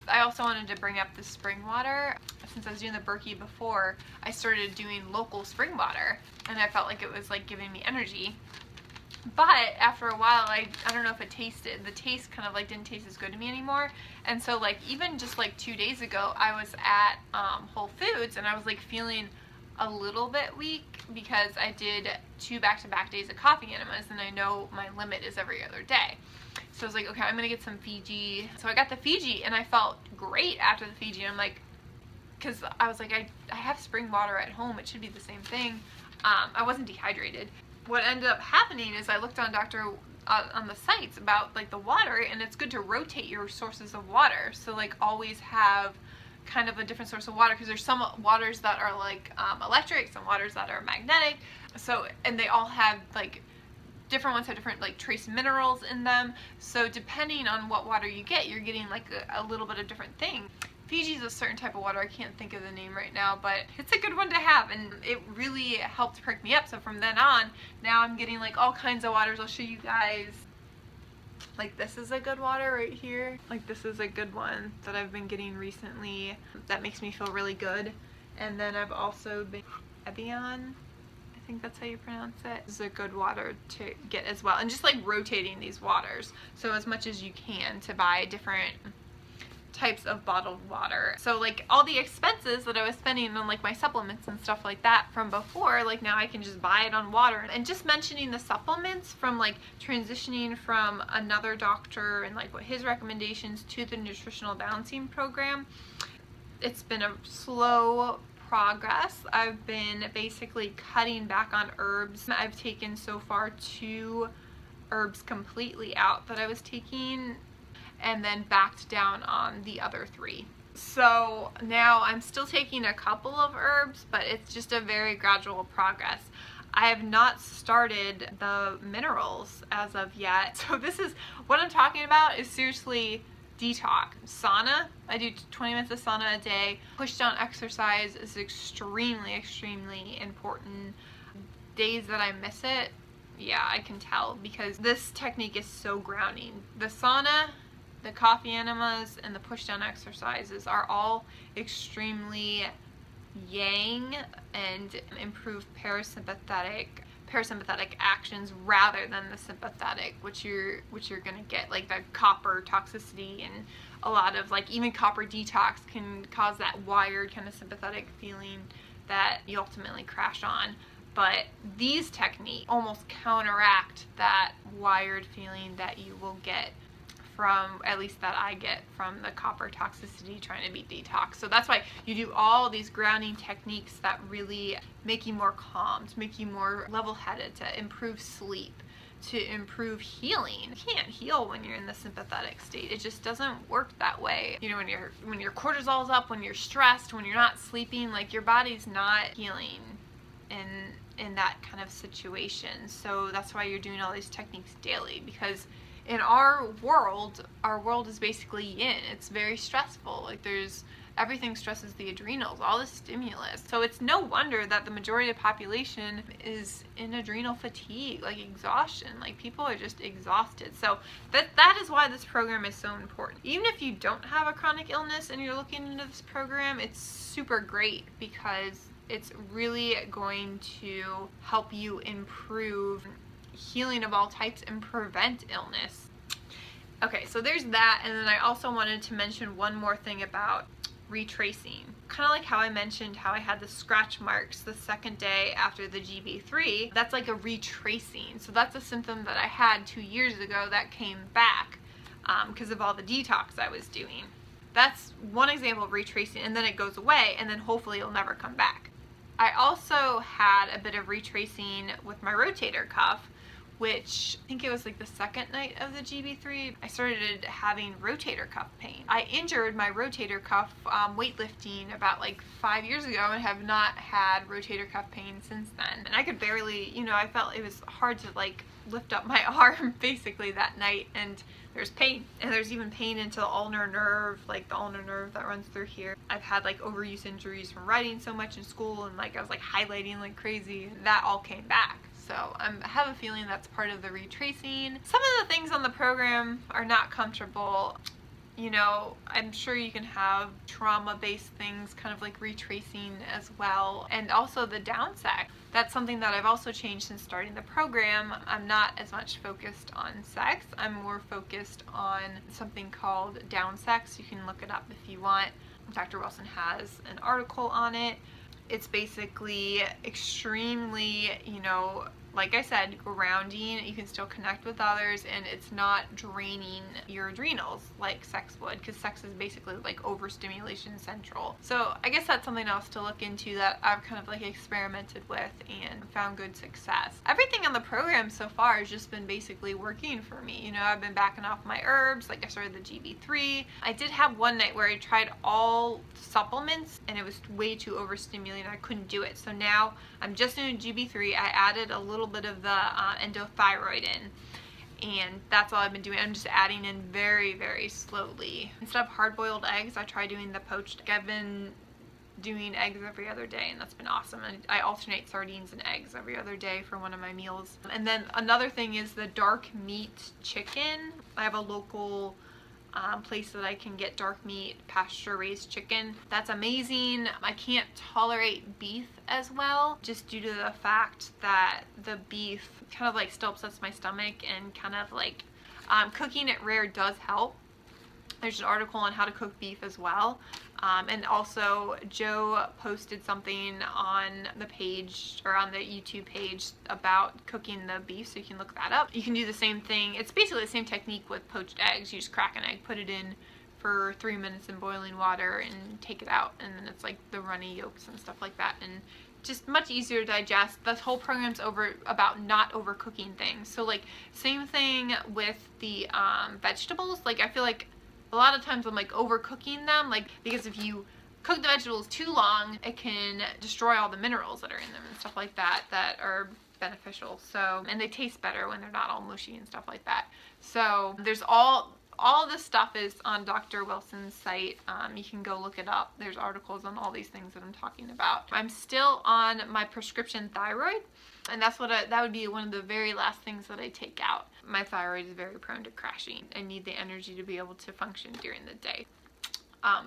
I also wanted to bring up the spring water. Since I was doing the Berkey before, I started doing local spring water, and I felt like it was like giving me energy. But after a while, I don't know if the taste kind of like didn't taste as good to me anymore. And so like even just like 2 days ago, I was at Whole Foods, and I was like feeling a little bit weak because I did 2 back-to-back days of coffee enemas, and I know my limit is every other day. So I was like, okay, I'm gonna get some Fiji. So I got the Fiji, and I felt great after the Fiji. And I'm like, because I was like, I have spring water at home, it should be the same thing. I wasn't dehydrated. What ended up happening is I looked on on the sites about like the water, and it's good to rotate your sources of water. So like always have kind of a different source of water, because there's some waters that are like electric, some waters that are magnetic. So, and they all have like different ones have different like trace minerals in them. So depending on what water you get, you're getting like a little bit of different thing. Fiji's a certain type of water, I can't think of the name right now, but it's a good one to have, and it really helped perk me up. So from then on, now I'm getting like all kinds of waters. I'll show you guys. Like this is a good water right here. Like this is a good one that I've been getting recently that makes me feel really good. And then I've also been Evian, I think that's how you pronounce it. This is a good water to get as well. And just like rotating these waters, so as much as you can, to buy different types of bottled water. So like all the expenses that I was spending on like my supplements and stuff like that from before, like now I can just buy it on water. And just mentioning the supplements, from like transitioning from another doctor and like what his recommendations to the nutritional balancing program, it's been a slow progress. I've been basically cutting back on herbs. I've taken so far 2 herbs completely out that I was taking, and then backed down on the other 3. So now I'm still taking a couple of herbs, but it's just a very gradual progress. I have not started the minerals as of yet. So this is what I'm talking about, is seriously detox. Sauna, I do 20 minutes of sauna a day. Push down exercise is extremely, extremely important. Days that I miss it, yeah, I can tell, because this technique is so grounding. The sauna, the coffee enemas, and the push down exercises are all extremely yang and improve parasympathetic actions rather than the sympathetic, which you're gonna get like the copper toxicity, and a lot of like even copper detox can cause that wired kind of sympathetic feeling that you ultimately crash on. But these techniques almost counteract that wired feeling that you will get from, at least that I get from, the copper toxicity trying to be detox. So that's why you do all these grounding techniques that really make you more calm, to make you more level-headed, to improve sleep, to improve healing. You can't heal when you're in the sympathetic state. It just doesn't work that way. You know, when your cortisol's up, when you're stressed, when you're not sleeping, like your body's not healing in that kind of situation. So that's why you're doing all these techniques daily, because in our world is basically yin. It's very stressful. Like everything stresses the adrenals, all the stimulus. So it's no wonder that the majority of the population is in adrenal fatigue, like exhaustion. Like people are just exhausted. So that is why this program is so important. Even if you don't have a chronic illness and you're looking into this program, it's super great, because it's really going to help you improve healing of all types and prevent illness. Okay, so there's that. And then I also wanted to mention one more thing about retracing. Kind of like how I mentioned how I had the scratch marks the second day after the GB3. That's like a retracing. So that's a symptom that I had 2 years ago that came back because of all the detox I was doing. That's one example of retracing, and then it goes away, and then hopefully it'll never come back. I also had a bit of retracing with my rotator cuff, which I think it was like the second night of the GB3, I started having rotator cuff pain. I injured my rotator cuff weightlifting about like 5 years ago, and have not had rotator cuff pain since then. And I could barely, I felt it was hard to like lift up my arm basically that night, and there's pain. And there's even pain into the ulnar nerve, like the ulnar nerve that runs through here. I've had like overuse injuries from writing so much in school, and like I was like highlighting like crazy, and that all came back. So I have a feeling that's part of the retracing. Some of the things on the program are not comfortable. You know, I'm sure you can have trauma-based things, kind of like retracing as well, and also the down sex. That's something that I've also changed since starting the program. I'm not as much focused on sex. I'm more focused on something called down sex. You can look it up if you want. Dr. Wilson has an article on it. It's basically extremely, you know, like I said, grounding. You can still connect with others, and it's not draining your adrenals like sex would, because sex is basically like overstimulation central. So I guess that's something else to look into that I've kind of like experimented with and found good success. Everything on the program so far has just been basically working for me. You know, I've been backing off my herbs, like I started the GB3. I did have one night where I tried all supplements and it was way too overstimulating. I couldn't do it. So now I'm just doing GB3. I added a little bit of the endothyroid in, and that's all I've been doing. I'm just adding in very, very slowly. Instead of hard-boiled eggs, I try doing the poached. I've been doing eggs every other day, and that's been awesome. And I alternate sardines and eggs every other day for one of my meals. And then another thing is the dark meat chicken. I have a local place that I can get dark meat, pasture raised chicken. That's amazing. I can't tolerate beef as well, just due to the fact that the beef kind of like still upsets my stomach, and kind of like cooking it rare does help. There's an article on how to cook beef as well. And also Joe posted something on the page, or on the YouTube page, about cooking the beef, so you can look that up. You can do the same thing. It's basically the same technique with poached eggs. You just crack an egg, put it in for 3 minutes in boiling water, and take it out, and then it's like the runny yolks and stuff like that, and just much easier to digest. This whole program's about not overcooking things. So like, same thing with the vegetables. Like, I feel like a lot of times I'm like overcooking them, like, because if you cook the vegetables too long, it can destroy all the minerals that are in them and stuff like that that are beneficial. So, and they taste better when they're not all mushy and stuff like that. So there's all this stuff is on Dr. Wilson's site. You can go look it up. There's articles on all these things that I'm talking about. I'm still on my prescription thyroid, and that's what that would be one of the very last things that I take out. My thyroid is very prone to crashing. I need the energy to be able to function during the day.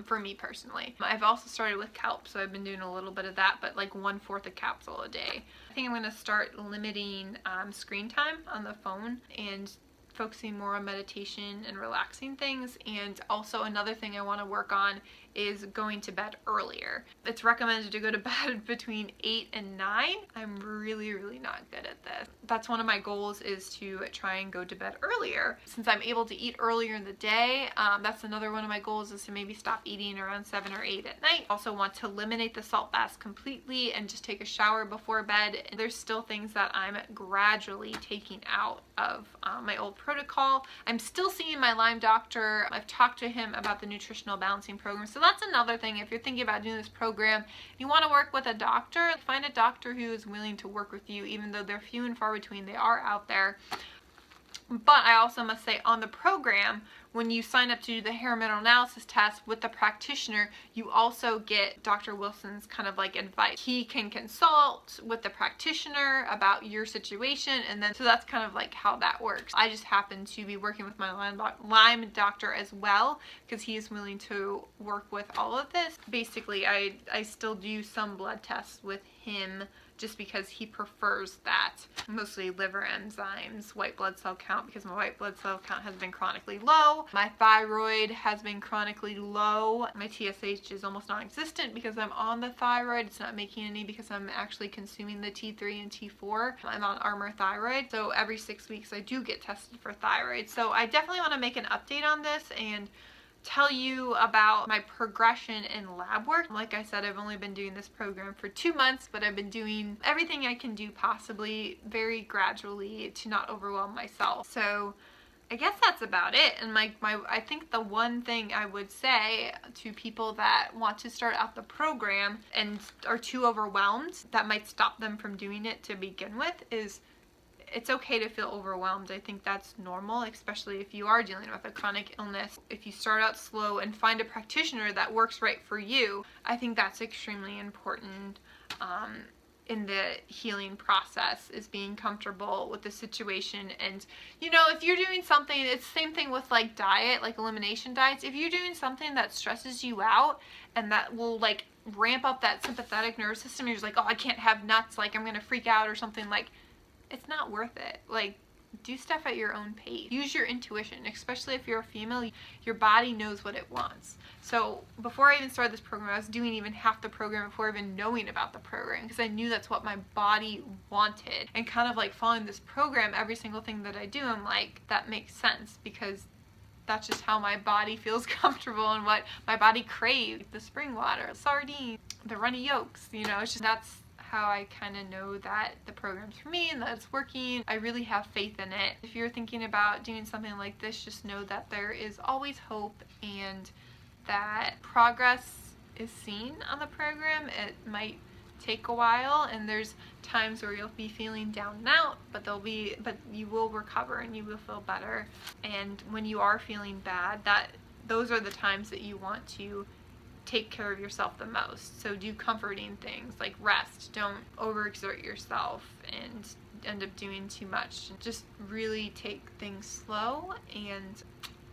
For me personally. I've also started with kelp, so I've been doing a little bit of that, but like 1/4 a capsule a day. I think I'm going to start limiting screen time on the phone, and focusing more on meditation and relaxing things. And also another thing I want to work on is going to bed earlier. It's recommended to go to bed between 8 and 9. I'm really, really not good at this. That's one of my goals, is to try and go to bed earlier. Since I'm able to eat earlier in the day, that's another one of my goals, is to maybe stop eating around 7 or 8 at night. Also want to eliminate the salt baths completely and just take a shower before bed. There's still things that I'm gradually taking out of my old protocol. I'm still seeing my Lyme doctor. I've talked to him about the nutritional balancing program. So that's another thing. If you're thinking about doing this program, you want to work with a doctor, find a doctor who is willing to work with you, even though they're few and far between. They are out there. But I also must say, on the program, when you sign up to do the hair mineral analysis test with the practitioner, you also get Dr. Wilson's kind of like advice. He can consult with the practitioner about your situation, and then so that's kind of like how that works. I just happen to be working with my Lyme doctor as well, because he is willing to work with all of this. Basically, I still do some blood tests with him, just because he prefers that. Mostly liver enzymes, white blood cell count, because my white blood cell count has been chronically low. My thyroid has been chronically low. My TSH is almost non-existent because I'm on the thyroid. It's not making any because I'm actually consuming the T3 and T4. I'm on Armour thyroid. So every 6 weeks I do get tested for thyroid. So I definitely want to make an update on this and tell you about my progression in lab work. Like I said, I've only been doing this program for 2 months, but I've been doing everything I can do possibly very gradually to not overwhelm myself. So I guess that's about it. And I think the one thing I would say to people that want to start out the program and are too overwhelmed, that might stop them from doing it to begin with, is it's okay to feel overwhelmed. I think that's normal, especially if you are dealing with a chronic illness. If you start out slow and find a practitioner that works right for you, I think that's extremely important. in the healing process, is being comfortable with the situation. And you know, if you're doing something, it's the same thing with like diet, like elimination diets. If you're doing something that stresses you out and that will like ramp up that sympathetic nervous system, you're just like, oh, I can't have nuts, like I'm gonna freak out or something, like it's not worth it. Like, do stuff at your own pace. Use your intuition, especially if you're a female. Your body knows what it wants. So before I even started this program, I was doing even half the program before even knowing about the program, because I knew that's what my body wanted. And kind of like following this program, every single thing that I do, I'm like, that makes sense, because that's just how my body feels comfortable and what my body craves. The spring water, sardines, the runny yolks, you know, it's just, that's how I kind of know that the program's for me and that it's working. I really have faith in it. If you're thinking about doing something like this, just know that there is always hope and that progress is seen on the program. It might take a while, and there's times where you'll be feeling down and out, but you will recover and you will feel better. And when you are feeling bad, those are the times that you want to take care of yourself the most. So do comforting things like rest. Don't overexert yourself and end up doing too much. Just really take things slow, and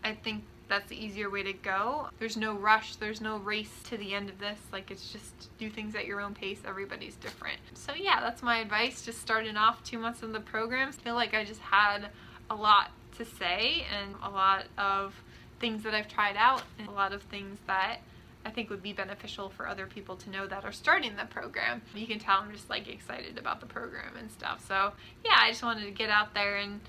I think that's the easier way to go. There's no rush, there's no race to the end of this. Like, it's just do things at your own pace. Everybody's different. So yeah, that's my advice. Just starting off 2 months in the program, I feel like I just had a lot to say and a lot of things that I've tried out and a lot of things that I think would be beneficial for other people to know that are starting the program. You can tell I'm just like excited about the program and stuff. So yeah, I just wanted to get out there and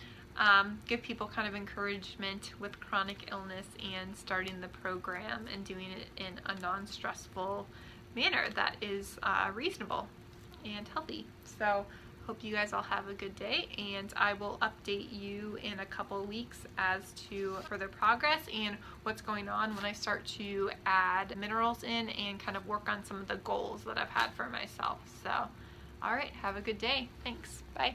give people kind of encouragement with chronic illness and starting the program and doing it in a non-stressful manner that is reasonable and healthy. So hope you guys all have a good day, and I will update you in a couple of weeks as to further progress and what's going on when I start to add minerals in and kind of work on some of the goals that I've had for myself. So, all right, have a good day. Thanks. Bye.